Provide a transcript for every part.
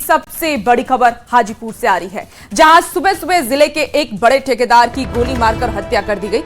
सबसे बड़ी खबर हाजीपुर से आ रही है, जहां सुबह सुबह जिले के एक बड़े ठेकेदार की गोली मारकर हत्या कर दी गई।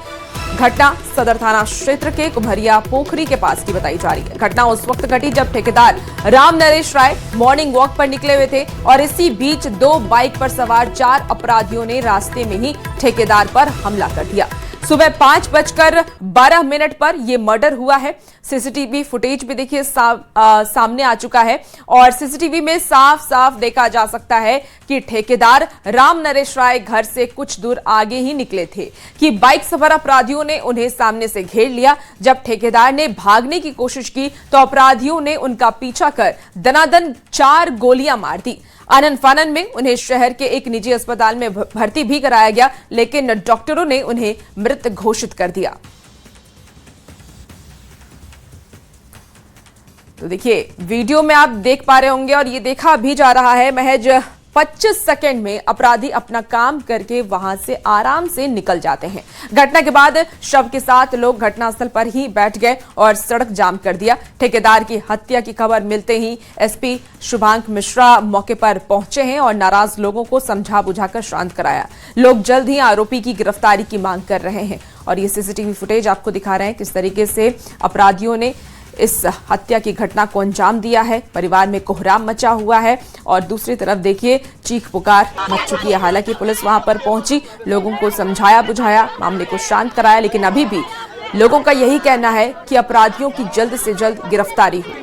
घटना सदर थाना क्षेत्र के कुम्हरिया पोखरी के पास की बताई जा रही है। घटना उस वक्त घटी जब ठेकेदार राम नरेश राय मॉर्निंग वॉक पर निकले हुए थे और इसी बीच 2 बाइक पर सवार 4 अपराधियों ने रास्ते में ही ठेकेदार पर हमला कर दिया। सुबह 5:12 पर यह मर्डर हुआ है। सीसीटीवी फुटेज भी देखिए सामने आ चुका है और सीसीटीवी में साफ साफ देखा जा सकता है कि ठेकेदार राम नरेश राय घर से कुछ दूर आगे ही निकले थे कि बाइक सवार अपराधियों ने उन्हें सामने से घेर लिया। जब ठेकेदार ने भागने की कोशिश की तो अपराधियों ने उनका पीछा कर दनादन 4 गोलियां मार दी। आनन फानन में उन्हें शहर के एक निजी अस्पताल में भर्ती भी कराया गया, लेकिन डॉक्टरों ने उन्हें मृत घोषित कर दिया। तो देखिए वीडियो में आप देख पा रहे होंगे और ये देखा भी जा रहा है, महज 25 सेकंड में अपराधी अपना काम करके वहां से आराम से निकल जाते हैं। घटना के बाद शव के साथ लोग घटनास्थल पर ही बैठ गए और सड़क जाम कर दिया। ठेकेदार की हत्या की खबर मिलते ही एसपी शुभांक मिश्रा मौके पर पहुंचे हैं और नाराज लोगों को समझा बुझाकर शांत कराया। लोग जल्द ही आरोपी की गिरफ्तारी की मांग कर रहे हैं और ये सीसीटीवी फुटेज आपको दिखा रहे हैं किस तरीके से अपराधियों ने इस हत्या की घटना को अंजाम दिया है। परिवार में कोहराम मचा हुआ है और दूसरी तरफ देखिए चीख पुकार मच चुकी है। हालांकि पुलिस वहां पर पहुंची, लोगों को समझाया बुझाया, मामले को शांत कराया, लेकिन अभी भी लोगों का यही कहना है कि अपराधियों की जल्द से जल्द गिरफ्तारी हो।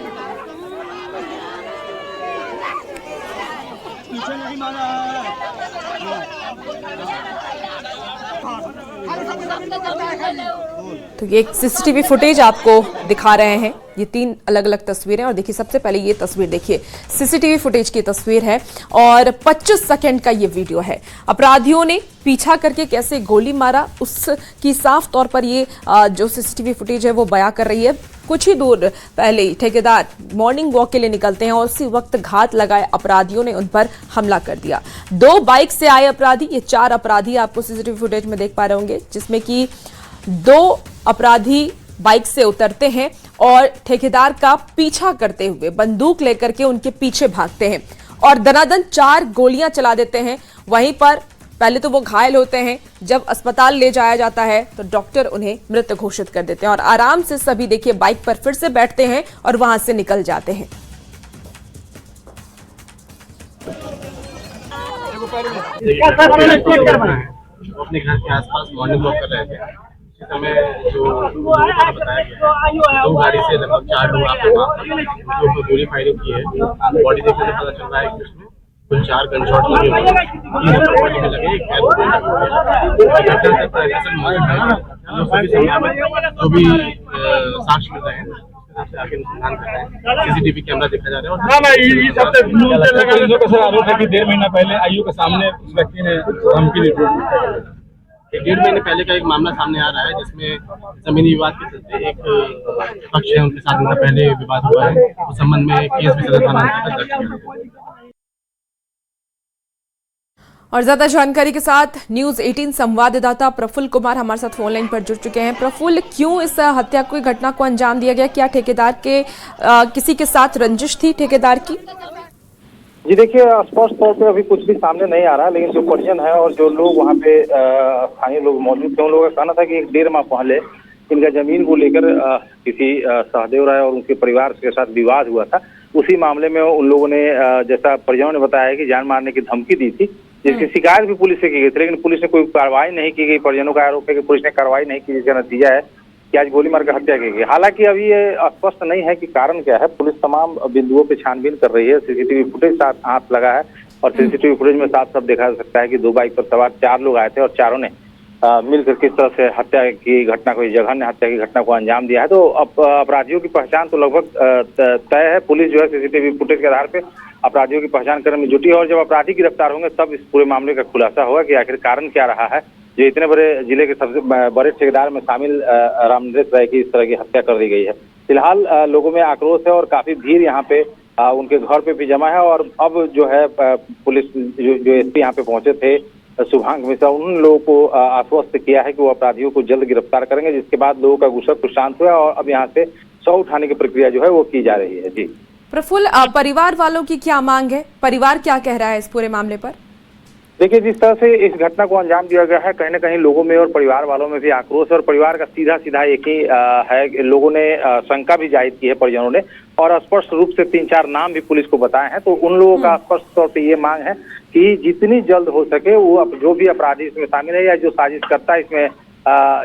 तो ये एक सीसीटीवी फुटेज आपको दिखा रहे हैं। ये 3 अलग अलग तस्वीरें और देखिए सबसे पहले ये तस्वीर देखिए, सीसीटीवी फुटेज की तस्वीर है और 25 सेकंड का ये वीडियो है। अपराधियों ने पीछा करके कैसे गोली मारा उसकी साफ तौर पर ये जो सीसीटीवी फुटेज है वो बयां कर रही है। कुछ ही दूर पहले ही ठेकेदार मॉर्निंग वॉक के लिए निकलते हैं और उसी वक्त घात लगाए अपराधियों ने उन पर हमला कर दिया। 2 बाइक से आए अपराधी, ये 4 अपराधी आपको सीसीटीवी फुटेज में देख पा रहे होंगे, जिसमें कि 2 अपराधी बाइक से उतरते हैं और ठेकेदार का पीछा करते हुए बंदूक लेकर के उनके पीछे भागते हैं और दनादन 4 गोलियां चला देते हैं। वहीं पर पहले तो वो घायल होते हैं, जब अस्पताल ले जाया जाता है तो डॉक्टर उन्हें मृत घोषित कर देते हैं और आराम से सभी देखिए बाइक पर फिर से बैठते हैं और वहां से निकल जाते हैं। अपने घर के आसपास मॉर्निंग वॉक कर रहे थे, समय जो लोगों को बताया गया 2 गाड़ी से लगभग 4 लोग आपके पास गोली फायरिंग की है। बॉडी देखने से पता चल रहा है कि उसमें कुल 4 गन शॉट लगे हुए हैं, लगे जो भी साक्ष्य मिल रहे हैं आगे अनुसंधान कर रहे हैं। सीसीटीवी कैमरा देखा जा रहा है। आरोप है कि 1.5 महीना पहले आईयू के सामने उस व्यक्ति ने धमकी दी थी। 1.5 महीने पहले का एक मामला सामने आ रहा है जिसमें जमीनी विवाद के चलते एक पक्ष है उनके साथ उनका पहले विवाद हुआ है। उस संबंध में केस भी सदर थाना अंतर्गत दर्ज किया है। और ज्यादा जानकारी के साथ न्यूज 18 संवाददाता प्रफुल्ल कुमार हमारे साथ फोन लाइन पर जुड़ चुके हैं। प्रफुल्ल, क्यों इस हत्या की घटना को अंजाम दिया गया? क्या ठेकेदार के किसी के साथ रंजिश थी ठेकेदार की? जी देखिए, स्पष्ट तौर पे अभी कुछ भी सामने नहीं आ रहा, लेकिन जो परिजन है और जो लोग वहाँ पे स्थानीय लोग मौजूद थे, उन लोगों का कहना था कि 1.5 माह पहले इनका जमीन को लेकर किसी सहदेव राय और उनके परिवार के साथ विवाद हुआ था। उसी मामले में उन लोगों ने, जैसा परिजनों ने बताया है, कि जान मारने की धमकी दी थी, जिसकी शिकायत भी पुलिस से की गई थी, लेकिन पुलिस ने कोई कार्रवाई नहीं की गई। परिजनों का आरोप है कि पुलिस ने कार्रवाई नहीं की, जिसका नतीजा है कि आज गोली मारकर हत्या की गई। हालांकि अभी ये स्पष्ट नहीं है कि कारण क्या है। पुलिस तमाम बिंदुओं पे छानबीन कर रही है। सीसीटीवी फुटेज साथ हाथ लगा है और सीसीटीवी फुटेज में साफ साफ देखा जा सकता है कि 2 बाइक पर सवार 4 लोग आए थे और चारों ने मिलकर किस तरह से हत्या की घटना को, जघन्य हत्या की घटना को अंजाम दिया है। तो अपराधियों की पहचान तो लगभग तय है। पुलिस जो है सीसीटीवी फुटेज के आधार पे अपराधियों की पहचान करने में जुटी है और जब अपराधी गिरफ्तार होंगे तब इस पूरे मामले का खुलासा होगा कि आखिर कारण क्या रहा है जो इतने बड़े जिले के सबसे बड़े ठेकेदार में शामिल राम नरेश राय की इस तरह की हत्या कर दी गई है। फिलहाल लोगों में आक्रोश है और काफी भीड़ यहाँ पे उनके घर पे भी जमा है और अब जो है पुलिस जो एसपी यहाँ पे पहुंचे थे शुभांक मिश्रा, उन लोगों को आश्वस्त किया है कि वो अपराधियों को जल्द गिरफ्तार करेंगे, जिसके बाद लोगों का गुस्सा कुछ शांत हुआ और अब यहाँ से शव उठाने की प्रक्रिया जो है वो की जा रही है। जी प्रफुल्ल, परिवार वालों की क्या मांग है? परिवार क्या कह रहा है इस पूरे मामले पर? देखिए, जिस तरह से इस घटना को अंजाम दिया गया है, कहीं न कहीं लोगों में और परिवार वालों में भी आक्रोश, और परिवार का सीधा सीधा एक ही है कि लोगों ने शंका भी जाहिर की है परिजनों ने, और स्पष्ट रूप से 3-4 नाम भी पुलिस को बताए हैं। तो उन लोगों का स्पष्ट तौर पे ये मांग है कि जितनी जल्द हो सके वो जो भी अपराधी इसमें शामिल है या जो साजिश करता है इसमें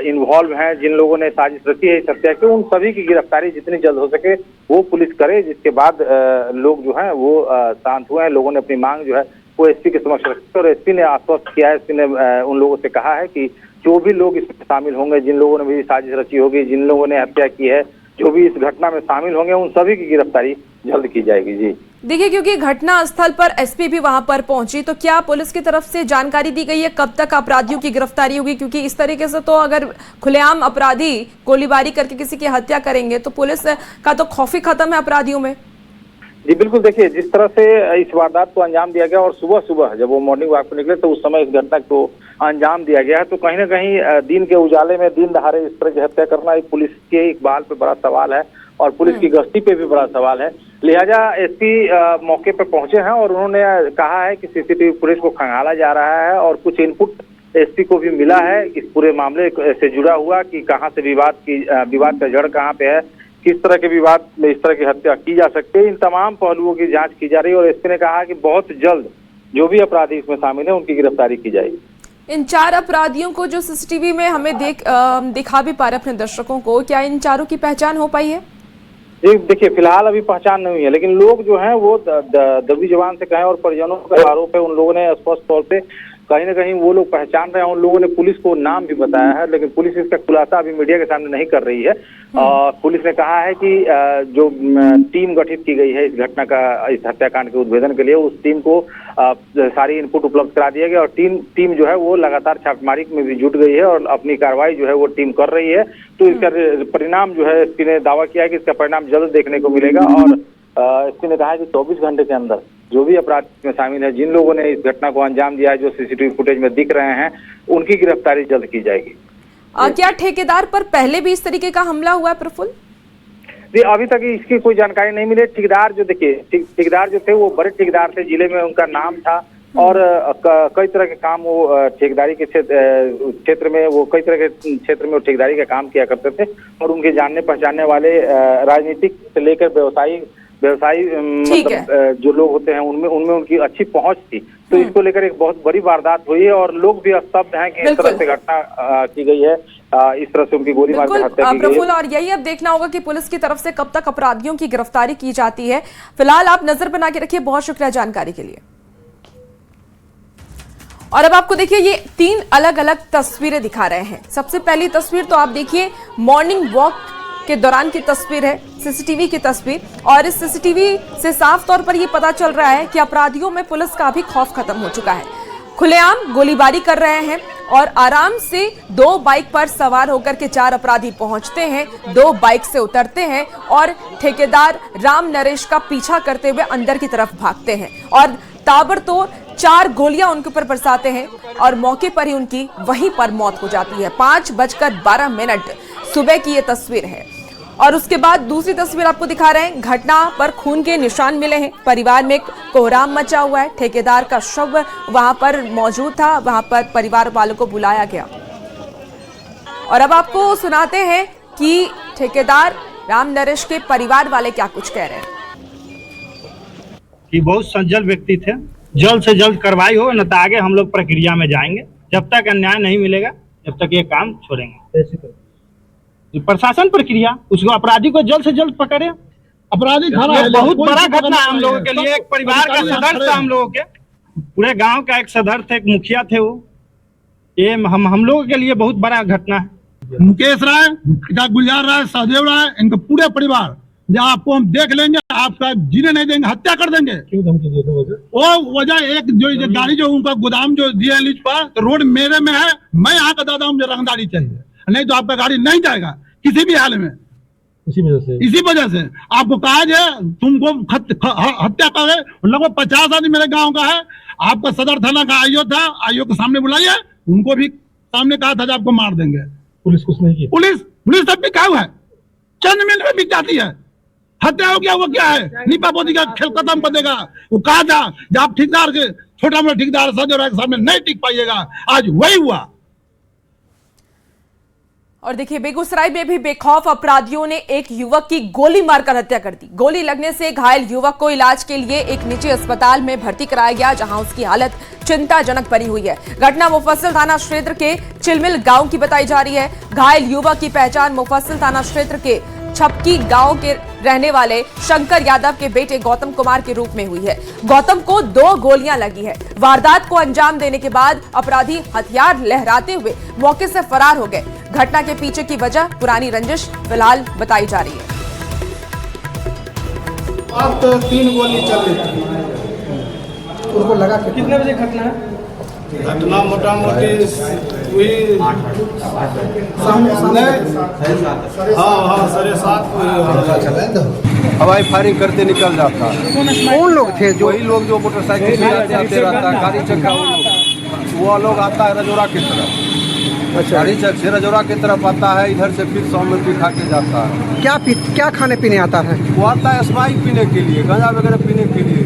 इन्वॉल्व हैं, जिन लोगों ने साजिश रची है इस हत्या की, उन सभी की गिरफ्तारी जितनी जल्द हो सके वो पुलिस करे। जिसके बाद लोग जो हैं वो शांत हुए हैं। लोगों ने अपनी मांग जो है वो एसपी के समक्ष रखी, और एसपी ने आश्वस्त किया है, एसपी ने उन लोगों से कहा है कि जो भी लोग इसमें शामिल होंगे, जिन लोगों ने भी साजिश रची होगी, जिन लोगों ने हत्या की है, जो भी इस घटना में शामिल होंगे, उन सभी की गिरफ्तारी जल्द की जाएगी। जी देखिए, क्योंकि घटना स्थल पर एसपी भी वहां पर पहुंची, तो क्या पुलिस की तरफ से जानकारी दी गई है कब तक अपराधियों की गिरफ्तारी होगी? क्योंकि इस तरीके से तो अगर खुलेआम अपराधी गोलीबारी करके किसी की हत्या करेंगे तो पुलिस का तो खौफ ही खत्म है अपराधियों में। जी बिल्कुल, देखिए जिस तरह से इस वारदात को अंजाम दिया गया, और सुबह सुबह जब वो मॉर्निंग वॉक पे निकले तो उस समय इस घटना को अंजाम दिया गया है, तो कहीं ना कहीं दिन के उजाले में दिन दहाड़े इस तरह की हत्या करना एक पुलिस के इकबाल पे बड़ा सवाल है, और पुलिस की गश्ती पे भी बड़ा सवाल है। लिहाजा एसपी मौके पे पहुंचे हैं, और उन्होंने कहा है कि सीसीटीवी फुटेज को खंगाला जा रहा है, और कुछ इनपुट एसपी को भी मिला है इस पूरे मामले से जुड़ा हुआ कि कहाँ से विवाद का जड़ कहाँ पे है, किस तरह के विवाद में इस तरह की हत्या की जा सकती है। इन तमाम पहलुओं की जांच की जा रही है, और एसपी ने कहा कि बहुत जल्द जो भी अपराधी इसमें शामिल है उनकी गिरफ्तारी की जाएगी। इन 4 अपराधियों को जो सीसीटीवी में हमें दिखा भी पा रहे अपने दर्शकों को, क्या इन चारों की पहचान हो पाई है? देखिए, फिलहाल अभी पहचान नहीं हुई है, लेकिन लोग जो हैं वो दबी जबान से कहें और परिजनों का आरोप है, उन लोगों ने स्पष्ट तौर पे कहीं ना कहीं वो लोग पहचान रहे हैं। उन लोगों ने पुलिस को नाम भी बताया है, लेकिन पुलिस इसका खुलासा अभी मीडिया के सामने नहीं कर रही है। पुलिस ने कहा है कि जो टीम गठित की गई है इस घटना का, इस हत्याकांड के उद्भेदन के लिए, उस टीम को सारी इनपुट उपलब्ध करा दिया गया, और टीम जो है वो लगातार छापेमारी में भी जुट गई है, और अपनी कार्रवाई जो है वो टीम कर रही है। तो इसका परिणाम जो है एसपी ने दावा किया है कि इसका परिणाम जल्द देखने को मिलेगा, और एसपी ने कहा है कि 24 घंटे के अंदर जो भी अपराध में शामिल है, जिन लोगों ने इस घटना को अंजाम दिया है, जो सीसीटीवी फुटेज में दिख रहे हैं, उनकी गिरफ्तारी जल्द की जाएगी। क्या ठेकेदार पर पहले भी इस तरीके का हमला हुआ है प्रफुल्ल? जी, अभी तक इसकी कोई जानकारी नहीं मिली। ठेकेदार जो ठेकेदार जो थे वो बड़े ठेकेदार थे, जिले में उनका नाम था, और कई तरह के काम वो ठेकेदारी के क्षेत्र में वो ठेकेदारी का काम किया करते थे, और उनके जानने पहचानने वाले राजनीतिक से लेकर व्यवसायी मतलब जो लोग होते हैं उनमें उनकी अच्छी पहुंच थी। तो इसको लेकर एक बहुत बड़ी वारदात हुई है, और लोग भी स्तब्ध हैं कि इस तरह से घटना की गई है, इस तरह से उनकी गोली मारकर हत्या की गई है। और यही अब देखना होगा कि पुलिस की तरफ से कब तक अपराधियों की गिरफ्तारी की जाती है। फिलहाल आप नजर बना के रखिए। बहुत शुक्रिया जानकारी के लिए। और अब आपको देखिए, ये 3 अलग अलग तस्वीरें दिखा रहे हैं। सबसे पहली तस्वीर तो आप देखिए मॉर्निंग वॉक के दौरान की तस्वीर है, सीसीटीवी की तस्वीर, और इस सीसीटीवी से साफ तौर पर यह पता चल रहा है कि अपराधियों में पुलिस का भी खौफ खत्म हो चुका है। खुलेआम गोलीबारी कर रहे हैं, और आराम से 2 बाइक पर सवार होकर के 4 अपराधी पहुंचते हैं, 2 बाइक से उतरते हैं, और ठेकेदार राम नरेश का पीछा करते हुए अंदर की तरफ भागते हैं, और ताबड़तोड़ 4 गोलियां उनके ऊपर बरसाते हैं, और मौके पर ही उनकी वहीं पर मौत हो जाती है। 5:12 सुबह की ये तस्वीर है। और उसके बाद दूसरी तस्वीर आपको दिखा रहे हैं, घटना पर खून के निशान मिले हैं, परिवार में कोहराम मचा हुआ है, ठेकेदार का शव वहां पर मौजूद था, वहां पर परिवार वालों को बुलाया गया। और अब आपको सुनाते हैं कि ठेकेदार राम नरेश के परिवार वाले क्या कुछ कह रहे हैं। कि बहुत सज्जन व्यक्ति थे, जल्द से जल्द कार्रवाई हो, न तो आगे हम लोग प्रक्रिया में जाएंगे। जब तक अन्याय नहीं मिलेगा जब तक ये काम छोड़ेंगे। प्रशासन प्रक्रिया, उसको अपराधी को जल्द से जल्द पकड़े। अपराधी बहुत बड़ा घटना है हम लोगों के लिए। एक परिवार का सदस्य था हम लोगों के, पूरे गांव का एक सदस्य थे, एक मुखिया थे वो। ये हम लोगों के लिए बहुत बड़ा घटना है। मुकेश राय, गुलजार राय, सहदेव राय, इनका पूरे परिवार आपको हम देख लेंगे, आपका जीने नहीं देंगे, हत्या कर देंगे। क्यों धमकी दिए थे? वो वजह एक जो गाड़ी जो उनका गोदाम जो दिया लीज पर, तो रोड मेरे में है, मैं यहाँ का दादा हूँ, मुझे रंगदारी चाहिए, नहीं तो आपका गाड़ी नहीं जाएगा किसी भी हाल में। इसी वजह से आपको कहा जाए तुमको हत्या करे। लगभग 50 आदमी मेरे गांव का है। आपका सदर थाना का आईओ था, आईओ के सामने बुलाइए, उनको भी सामने कहा था आपको मार देंगे। पुलिस कुछ नहीं की। पुलिस तब भी क्या हुआ है, चंद मिनट में बिक जाती है। हत्या हो गया, वो क्या है, नीपा पोती का खेल खत्म कर देगा। वो कहा था जब आप ठेकेदार के छोटा मोटा ठेकेदार सजो के सामने नहीं टिक पाइएगा, आज वही हुआ। और देखिए बेगूसराय में भी बेखौफ अपराधियों ने एक युवक की गोली मारकर हत्या कर दी। गोली लगने से घायल युवक को इलाज के लिए एक निजी अस्पताल में भर्ती कराया गया, जहां उसकी हालत चिंताजनक बनी हुई है। घटना मुफस्सिल थाना क्षेत्र के चिलमिल गांव की बताई जा रही है। घायल युवक की पहचान मुफस्सिल थाना क्षेत्र के छपकी गांव के रहने वाले शंकर यादव के बेटे गौतम कुमार के रूप में हुई है। गौतम को 2 गोलियां लगी है। वारदात को अंजाम देने के बाद अपराधी हथियार लहराते हुए मौके से फरार हो गए। घटना के पीछे की वजह पुरानी रंजिश फिलहाल बताई जा रही है। अब तो 3 गोली चल रही थी, उनको लगा कि कितने बजे घटना है? घटना मोटा मोटी हुई सामने 7:30 हवाई फायरिंग करते निकल जाता। कौन लोग थे? जो वही लोग जो मोटरसाइकिल से आते रहता है, गाड़ी चक्का वो लोग आता है रजौरा की तरफ। अच्छा, गाड़ी चक से रजौरा की तरफ आता है, इधर से फिर 100 मीटर खा के जाता है। क्या खाने पीने आता है? वो आता है स्पाइक पीने के लिए, गांजा वगैरह पीने के लिए।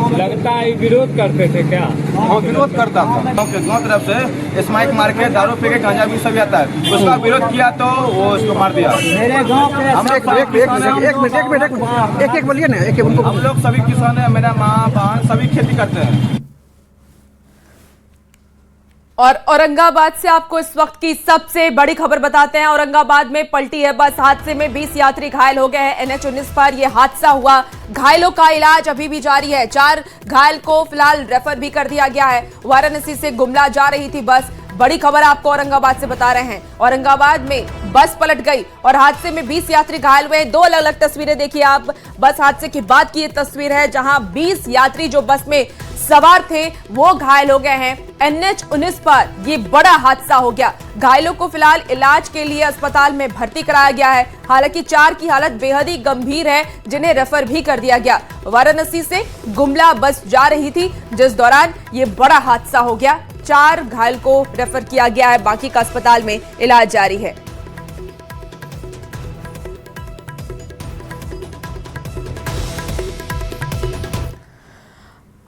लगता है विरोध करते थे क्या? हाँ, विरोध करता था। दोनों तरफ से स्माइक मार के दारू पी के गांजा भी सभी आता है, उसका विरोध किया तो वो उसको मार दिया। मेरे गांव के हम लोग एक बोलिए ना, एक उनको। हम लोग सभी किसान है, मेरा माँ बहन सभी खेती करते हैं। और औरंगाबाद से आपको इस वक्त की सबसे बड़ी खबर बताते हैं। औरंगाबाद में पलटी है बस, हादसे में 20 यात्री घायल हो गए हैं। NH-19 पर यह हादसा हुआ। घायलों का इलाज अभी भी जारी है। 4 घायल को फिलहाल रेफर भी कर दिया गया है। वाराणसी से गुमला जा रही थी बस। बड़ी खबर आपको औरंगाबाद से बता रहे हैं। औरंगाबाद में बस पलट गई और हादसे में 20 यात्री घायल हुए। 2 अलग अलग तस्वीरें देखिए आप। बस हादसे के बाद की ये तस्वीर है, जहां 20 यात्री जो बस में सवार थे वो घायल हो गए हैं। NH-19 पर ये बड़ा हादसा हो गया। घायलों को फिलहाल इलाज के लिए अस्पताल में भर्ती कराया गया है। हालांकि 4 की हालत बेहद ही गंभीर है, जिन्हें रेफर भी कर दिया गया। वाराणसी से गुमला बस जा रही थी, जिस दौरान ये बड़ा हादसा हो गया। 4 घायल को रेफर किया गया है, बाकी का अस्पताल में इलाज जारी है।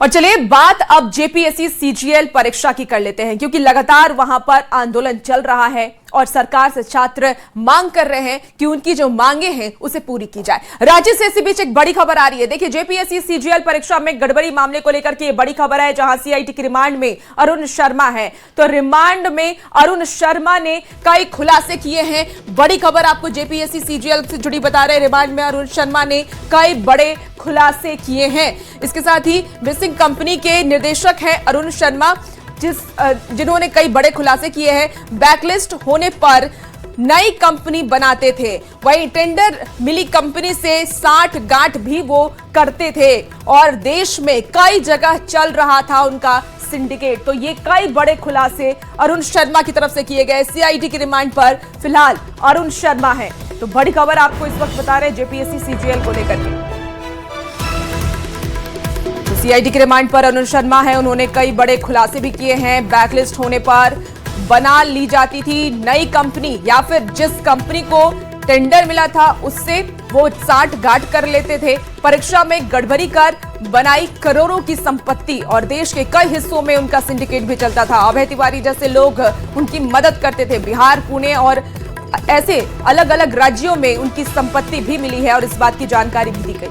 और चलिए बात अब जेपीएससी CGL परीक्षा की कर लेते हैं, क्योंकि लगातार वहां पर आंदोलन चल रहा है और सरकार से छात्र मांग कर रहे हैं कि उनकी जो मांगे हैं उसे पूरी की जाए। राज्य से इसी बीच एक बड़ी खबर आ रही है। देखिए जेपीएससी CGL परीक्षा में गड़बड़ी मामले को लेकर के ये बड़ी खबर है, जहां CIT के रिमांड में अरुण शर्मा है। तो रिमांड में अरुण शर्मा ने कई खुलासे किए हैं। बड़ी खबर आपको जेपीएससी CGL से जुड़ी बता रहे हैं। रिमांड में अरुण शर्मा ने कई बड़े खुलासे किए हैं। इसके साथ ही मिसिंग कंपनी के निदेशक हैं अरुण शर्मा, जिन्होंने कई बड़े खुलासे किए हैं। बैकलिस्ट होने पर नई कंपनी बनाते थे, वही टेंडर मिली कंपनी से 60 गांठ भी वो करते थे और देश में कई जगह चल रहा था उनका सिंडिकेट। तो ये कई बड़े खुलासे अरुण शर्मा की तरफ से किए गए। CIT की रिमांड पर फिलहाल अरुण शर्मा है। तो बड़ी खबर आपको इस वक्त बता रहे हैं जेपीएससी CGL को लेकर के। CIT के रिमांड पर अरुण शर्मा है, उन्होंने कई बड़े खुलासे भी किए हैं। बैकलिस्ट होने पर बना ली जाती थी नई कंपनी, या फिर जिस कंपनी को टेंडर मिला था उससे वो 60 गांठ कर लेते थे। परीक्षा में गड़बड़ी कर बनाई करोड़ों की संपत्ति और देश के कई हिस्सों में उनका सिंडिकेट भी चलता था। अभय तिवारी जैसे लोग उनकी मदद करते थे। बिहार, पुणे और ऐसे अलग अलग राज्यों में उनकी संपत्ति भी मिली है और इस बात की जानकारी भी दी गई।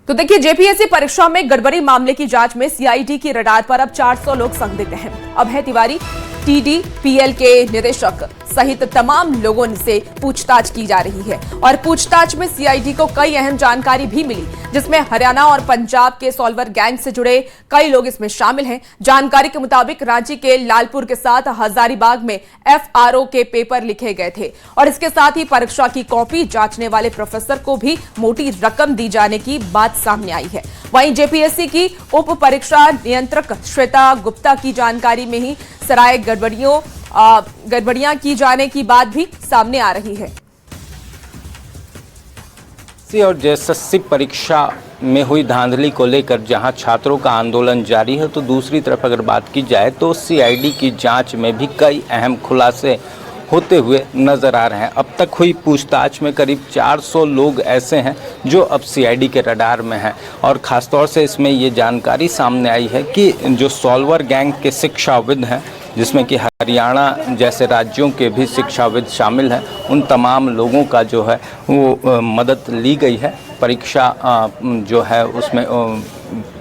तो देखिए जेपीएससी परीक्षा में गड़बड़ी मामले की जांच में CIT की रडार पर अब 400 लोग संदिग्ध हैं। अभय तिवारी, TDPL के निदेशक सहित तमाम लोगों से पूछताछ की जा रही है और पूछताछ में CIT को कई अहम जानकारी भी मिली, जिसमें हरियाणा और पंजाब के सॉल्वर गैंग से जुड़े कई लोग इसमें शामिल हैं। जानकारी के मुताबिक रांची के लालपुर के साथ हजारीबाग में FRO के पेपर लिखे गए थे और इसके साथ ही परीक्षा की कॉपी जांचने वाले प्रोफेसर को भी मोटी रकम दी जाने की बात सामने आई है। वहीं जेपीएससी की उप परीक्षा नियंत्रक श्वेता गुप्ता की जानकारी में ही सराय गड़बड़ियां की जाने की बात भी सामने आ रही है। और JSSC परीक्षा में हुई धांधली को लेकर जहां छात्रों का आंदोलन जारी है, तो दूसरी तरफ अगर बात की जाए तो CID की जांच में भी कई अहम खुलासे होते हुए नजर आ रहे हैं। अब तक हुई पूछताछ में करीब 400 लोग ऐसे हैं जो अब सीआईडी के रडार में हैं और ख़ासतौर से इसमें ये जानकारी सामने आई है कि जो सॉल्वर गैंग के शिक्षाविद हैं, जिसमें कि हरियाणा जैसे राज्यों के भी शिक्षाविद शामिल हैं, उन तमाम लोगों का जो है वो मदद ली गई है। परीक्षा जो है उसमें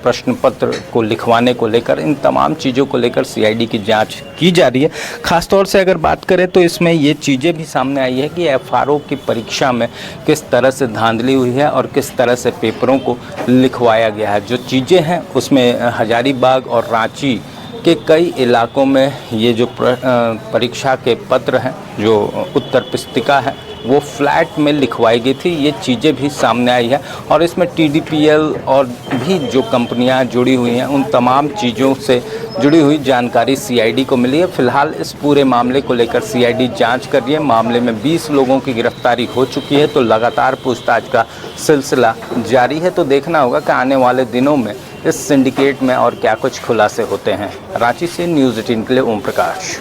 प्रश्न पत्र को लिखवाने को लेकर, इन तमाम चीज़ों को लेकर सीआईडी की जांच की जा रही है। ख़ासतौर से अगर बात करें तो इसमें ये चीज़ें भी सामने आई है कि एफआरओ की परीक्षा में किस तरह से धांधली हुई है और किस तरह से पेपरों को लिखवाया गया है। जो चीज़ें हैं उसमें हजारीबाग और रांची के कई इलाकों में ये जो परीक्षा के पत्र हैं, जो उत्तर पुस्तिका है, वो फ्लैट में लिखवाई गई थी। ये चीज़ें भी सामने आई है और इसमें टीडीपीएल और भी जो कंपनियां जुड़ी हुई हैं, उन तमाम चीज़ों से जुड़ी हुई जानकारी सीआईडी को मिली है। फिलहाल इस पूरे मामले को लेकर सीआईडी जांच कर रही है। मामले में 20 लोगों की गिरफ्तारी हो चुकी है, तो लगातार पूछताछ का सिलसिला जारी है। तो देखना होगा कि आने वाले दिनों में इस सिंडिकेट में और क्या कुछ खुलासे होते हैं। रांची से न्यूज़ 18 के लिए ओम प्रकाश।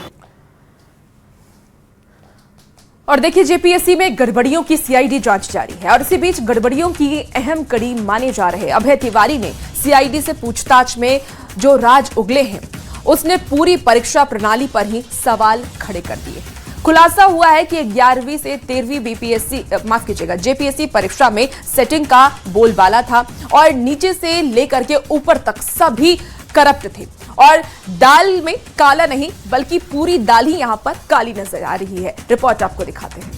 और देखिए, जेपीएससी में गड़बड़ियों की सीआईडी जांच जारी है और इसी बीच गड़बड़ियों की अहम कड़ी माने जा रहे अभय तिवारी ने सीआईडी से पूछताछ में जो राज उगले हैं, उसने पूरी परीक्षा प्रणाली पर ही सवाल खड़े कर दिए। खुलासा हुआ है कि 11वीं से 13वीं जेपीएससी परीक्षा में सेटिंग का बोलबाला था और नीचे से लेकर के ऊपर तक सभी करप्ट थे और दाल में काला नहीं बल्कि पूरी दाल ही यहां पर काली नजर आ रही है। रिपोर्ट आपको दिखाते हैं।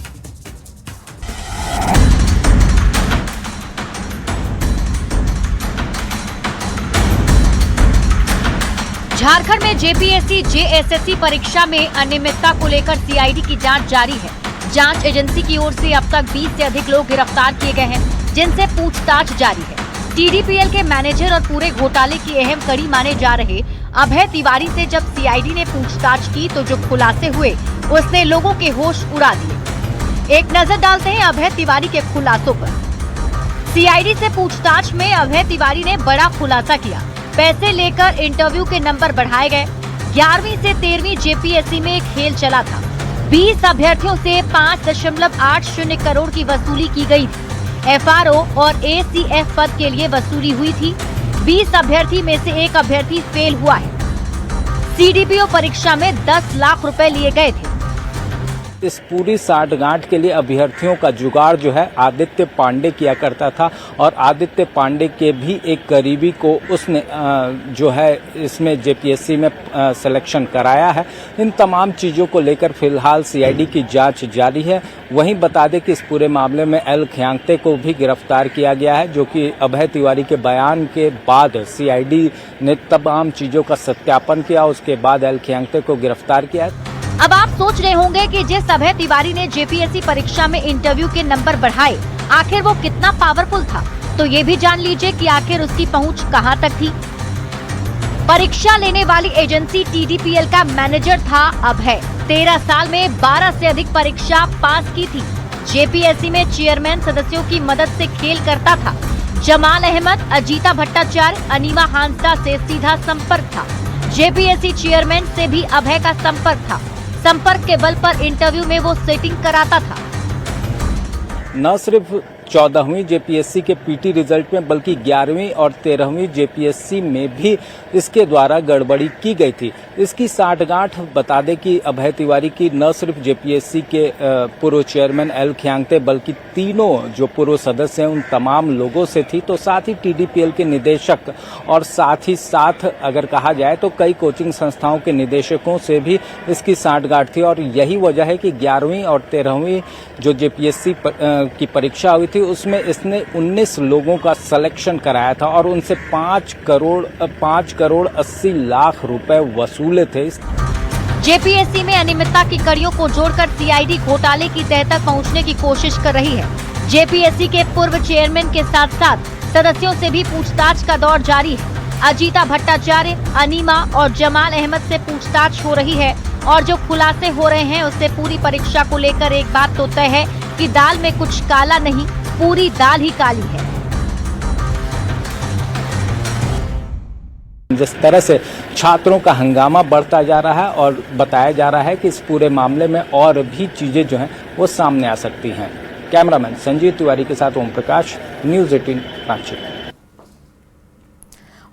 झारखंड में जेपीएससी जेएसएससी परीक्षा में अनियमितता को लेकर सीआईडी की जांच जारी है। जांच एजेंसी की ओर से अब तक 20 से अधिक लोग गिरफ्तार किए गए हैं, जिनसे पूछताछ जारी है। टीडीपीएल के मैनेजर और पूरे घोटाले की अहम कड़ी माने जा रहे अभय तिवारी से जब सीआईडी ने पूछताछ की तो जो खुलासे हुए उसने लोगों के होश उड़ा दिए। एक नजर डालते हैं अभय तिवारी के खुलासों पर। सीआईडी से पूछताछ में अभय तिवारी ने बड़ा खुलासा किया। पैसे लेकर इंटरव्यू के नंबर बढ़ाए गए। 11वीं से 13वीं जेपीएससी में एक खेल चला था। 20 अभ्यर्थियों से 5.80 करोड़ की वसूली की गई थी। एफआरओ और एसीएफ पद के लिए वसूली हुई थी। 20 अभ्यर्थी में से एक अभ्यर्थी फेल हुआ है। सीडीपीओ परीक्षा में 10 लाख रुपए लिए गए थे। इस पूरी साठगांठ के लिए अभ्यर्थियों का जुगाड़ जो है आदित्य पांडे किया करता था और आदित्य पांडे के भी एक करीबी को उसने जो है इसमें जेपीएससी में सिलेक्शन कराया है। इन तमाम चीज़ों को लेकर फिलहाल सीआईडी की जांच जारी है। वहीं बता दें कि इस पूरे मामले में एल खियांगते को भी गिरफ्तार किया गया है, जो कि अभय तिवारी के बयान के बाद सीआईडी ने तमाम चीज़ों का सत्यापन किया, उसके बाद एल खियांगते को गिरफ्तार किया है। अब आप सोच रहे होंगे कि जिस अभय तिवारी ने जेपीएससी परीक्षा में इंटरव्यू के नंबर बढ़ाए, आखिर वो कितना पावरफुल था। तो ये भी जान लीजिए कि आखिर उसकी पहुंच कहां तक थी। परीक्षा लेने वाली एजेंसी टीडीपीएल का मैनेजर था अभय। 13 साल में 12 से अधिक परीक्षा पास की थी। जेपीएससी में चेयरमैन सदस्यों की मदद से खेल करता था। जमाल अहमद, अजीता भट्टाचार्य, अनीमा हांसदा से सीधा संपर्क था। जेपीएससी चेयरमैन से भी अभय का संपर्क था। संपर्क के बल पर इंटरव्यू में वो सेटिंग कराता था। न सिर्फ 14वीं जेपीएससी के पीटी रिजल्ट में बल्कि 11वीं और 13वीं जेपीएससी में भी इसके द्वारा गड़बड़ी की गई थी। इसकी साठगांठ बता दें कि अभय तिवारी की न सिर्फ जेपीएससी के पूर्व चेयरमैन एल खियांगते बल्कि तीनों जो पूर्व सदस्य हैं उन तमाम लोगों से थी, तो साथ ही टीडीपीएल के निदेशक और साथ ही साथ अगर कहा जाए तो कई कोचिंग संस्थाओं के निदेशकों से भी इसकी साठगांठ थी। और यही वजह है कि 11वीं और 13वीं जो जेपीएससी की परीक्षा हुई थी उसमें इसने 19 लोगों का सिलेक्शन कराया था और उनसे 5 करोड़ 80 लाख रुपए वसूले थे। जेपीएससी में अनियमितता की कड़ियों को जोड़कर सीआईडी घोटाले की तह तक पहुंचने की कोशिश कर रही है। जेपीएससी के पूर्व चेयरमैन के साथ साथ सदस्यों से भी पूछताछ का दौर जारी है। अजीता भट्टाचार्य, अनीमा और जमाल अहमद से पूछताछ हो रही है और जो खुलासे हो रहे हैं उससे पूरी परीक्षा को लेकर एक बात तो तय है कि दाल में कुछ काला नहीं, पूरी दाल ही काली है। जिस तरह से छात्रों का हंगामा बढ़ता जा रहा है और बताया जा रहा है कि इस पूरे मामले में और भी चीज़ें जो हैं वो सामने आ सकती हैं। कैमरामैन संजीव तिवारी के साथ ओम प्रकाश, न्यूज़ 18 रांची।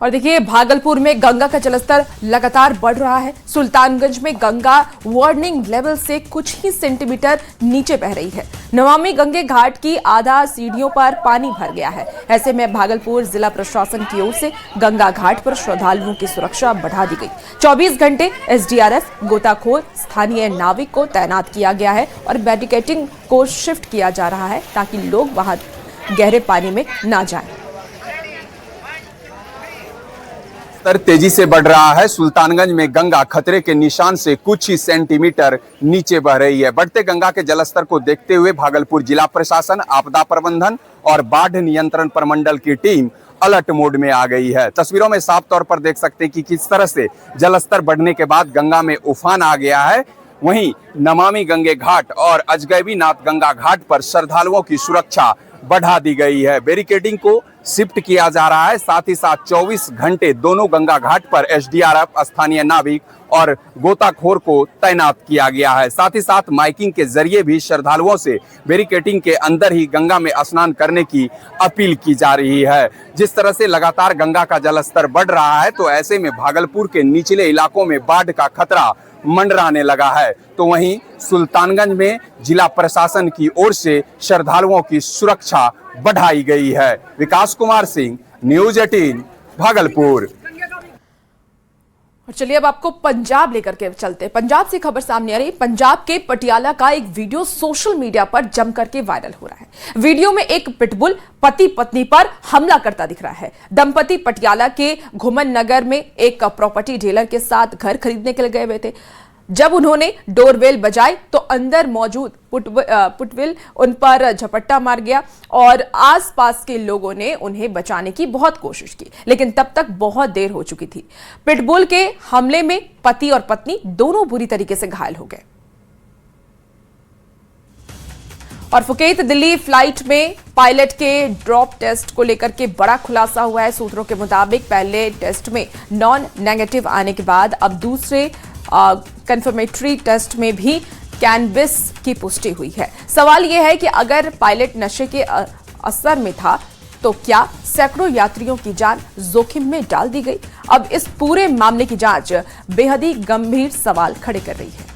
और देखिए, भागलपुर में गंगा का जलस्तर लगातार बढ़ रहा है। सुल्तानगंज में गंगा वार्निंग लेवल से कुछ ही सेंटीमीटर नीचे बह रही है। नमामि गंगे घाट की आधा सीढ़ियों पर पानी भर गया है। ऐसे में भागलपुर जिला प्रशासन की ओर से गंगा घाट पर श्रद्धालुओं की सुरक्षा बढ़ा दी गई। 24 घंटे एसडीआरएफ, गोताखोर, स्थानीय नाविक को तैनात किया गया है और बैरिकेडिंग को शिफ्ट किया जा रहा है ताकि लोग वहां गहरे पानी में ना जाएं। तेजी से बढ़ रहा है। सुल्तानगंज में गंगा खतरे के निशान से कुछ ही सेंटीमीटर नीचे बह रही है। बढ़ते गंगा के जलस्तर को देखते हुए भागलपुर जिला प्रशासन, आपदा प्रबंधन और बाढ़ नियंत्रण प्रमंडल की टीम अलर्ट मोड में आ गई है। तस्वीरों में साफ तौर पर देख सकते हैं कि किस तरह से जलस्तर बढ़ने के बाद गंगा में उफान आ गया है। वहीं नमामि गंगे घाट और अजगैबीनाथ गंगा घाट पर श्रद्धालुओं की सुरक्षा बढ़ा दी गई है। बैरिकेडिंग को शिफ्ट किया जा रहा है। साथ ही साथ 24 घंटे दोनों गंगा घाट पर एसडीआरएफ, स्थानीय नाविक और गोताखोर को तैनात किया गया है। साथ ही साथ माइकिंग के जरिए भी श्रद्धालुओं से बैरिकेडिंग के अंदर ही गंगा में स्नान करने की अपील की जा रही है। जिस तरह से लगातार गंगा का जलस्तर बढ़ रहा है, तो ऐसे में भागलपुर के निचले इलाकों में बाढ़ का खतरा मंडराने लगा है। तो वहीं सुल्तानगंज में जिला प्रशासन की ओर से श्रद्धालुओं की सुरक्षा बढ़ाई गई है। विकास कुमार सिंह, न्यूज़ 18 भागलपुर। और चलिए अब आपको पंजाब लेकर के चलते हैं। पंजाब से खबर सामने आ रही है। पंजाब के पटियाला का एक वीडियो सोशल मीडिया पर जम करके वायरल हो रहा है। वीडियो में एक पिटबुल पति पत्नी पर हमला करता दिख रहा है। दंपति पटियाला के घुमन नगर में एक प्रॉपर्टी डीलर के साथ घर खरीदने के लिए गए हुए थे। जब उन्होंने डोरबेल बजाई तो अंदर मौजूद पुटविल उन पर झपट्टा मार गया और आसपास के लोगों ने उन्हें बचाने की बहुत कोशिश की, लेकिन तब तक बहुत देर हो चुकी थी। पिटबुल के हमले में पति और पत्नी दोनों बुरी तरीके से घायल हो गए। और फुकेत दिल्ली फ्लाइट में पायलट के ड्रॉप टेस्ट को लेकर के बड़ा खुलासा हुआ है। सूत्रों के मुताबिक पहले टेस्ट में नॉन नेगेटिव आने के बाद अब दूसरे कंफर्मेटरी टेस्ट में भी कैनबिस की पुष्टि हुई है। सवाल यह है कि अगर पायलट नशे के असर में था तो क्या सैकड़ों यात्रियों की जान जोखिम में डाल दी गई? अब इस पूरे मामले की जांच बेहद ही गंभीर सवाल खड़े कर रही है।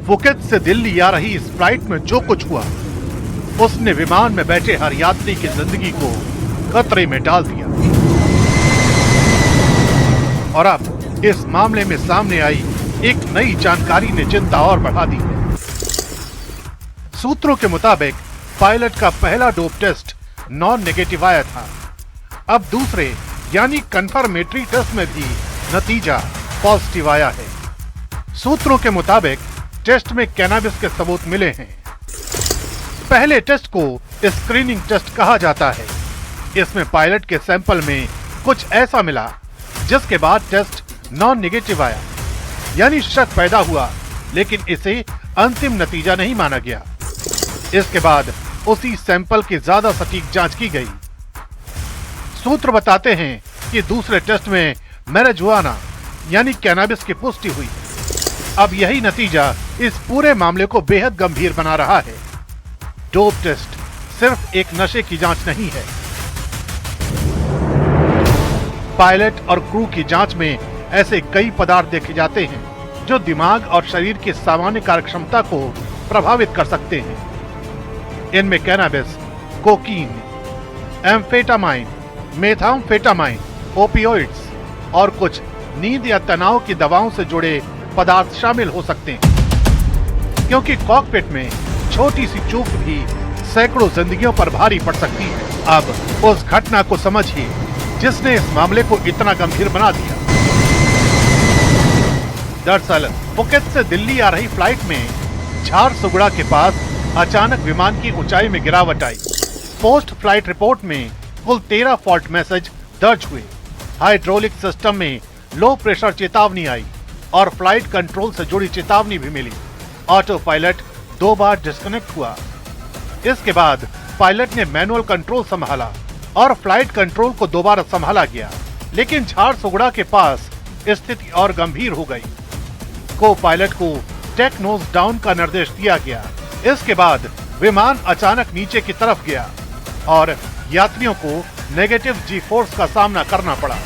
फुकेत से दिल्ली आ रही इस फ्लाइट में जो कुछ हुआ, उसने विमान में बैठे हर यात्री की जिंदगी को खतरे में डाल दिया। और अब इस मामले में सामने आई एक नई जानकारी ने चिंता और बढ़ा दी है। सूत्रों के मुताबिक पायलट का पहला डोप टेस्ट नॉन नेगेटिव आया था। अब दूसरे यानी कंफर्मेटरी टेस्ट में भी नतीजा पॉजिटिव आया है। सूत्रों के मुताबिक टेस्ट में कैनाबिस के सबूत मिले हैं। पहले टेस्ट को स्क्रीनिंग टेस्ट कहा जाता है। इसमें पायलट के सैंपल में कुछ ऐसा मिला जिसके बाद टेस्ट नॉन नेगेटिव आया, यानी शक पैदा हुआ, लेकिन इसे अंतिम नतीजा नहीं माना गया। इसके बाद उसी सैंपल की ज्यादा सटीक जांच की गई। सूत्र बताते हैं कि दूसरे टेस्ट में मैरिजुआना यानी कैनाबिस की पुष्टि हुई। अब यही नतीजा इस पूरे मामले को बेहद गंभीर बना रहा है। डोप टेस्ट सिर्फ एक नशे की जांच नहीं है। पायलट और क्रू की जांच में ऐसे कई पदार्थ देखे जाते हैं जो दिमाग और शरीर की सामान्य कार्यक्षमता को प्रभावित कर सकते हैं। इनमें cannabis, cocaine, amphetamine, methamphetamine, opioids और कुछ नींद या तनाव की दवाओं से जुड़े पदार्थ शामिल हो सकते हैं, क्योंकि कॉकपिट में छोटी सी चूक भी सैकड़ों जिंदगियों पर भारी पड़ सकती है। अब उस घटना को समझिए जिसने इस मामले को इतना गंभीर बना दिया। दरअसल फुकेत से दिल्ली आ रही फ्लाइट में झारसुगुड़ा के पास अचानक विमान की ऊंचाई में गिरावट आई। पोस्ट फ्लाइट रिपोर्ट में कुल 13 फॉल्ट मैसेज दर्ज हुए। हाइड्रोलिक सिस्टम में लो प्रेशर चेतावनी आई। और फ्लाइट कंट्रोल से जुड़ी चेतावनी भी मिली। ऑटो पायलट 2 बार डिस्कनेक्ट हुआ। इसके बाद पायलट ने मैनुअल कंट्रोल संभाला और फ्लाइट कंट्रोल को दोबारा संभाला गया, लेकिन झारसुगुड़ा के पास स्थिति और गंभीर हो गई। को पायलट को टेक नोज डाउन का निर्देश दिया गया। इसके बाद विमान अचानक नीचे की तरफ गया और यात्रियों को नेगेटिव जी फोर्स का सामना करना पड़ा।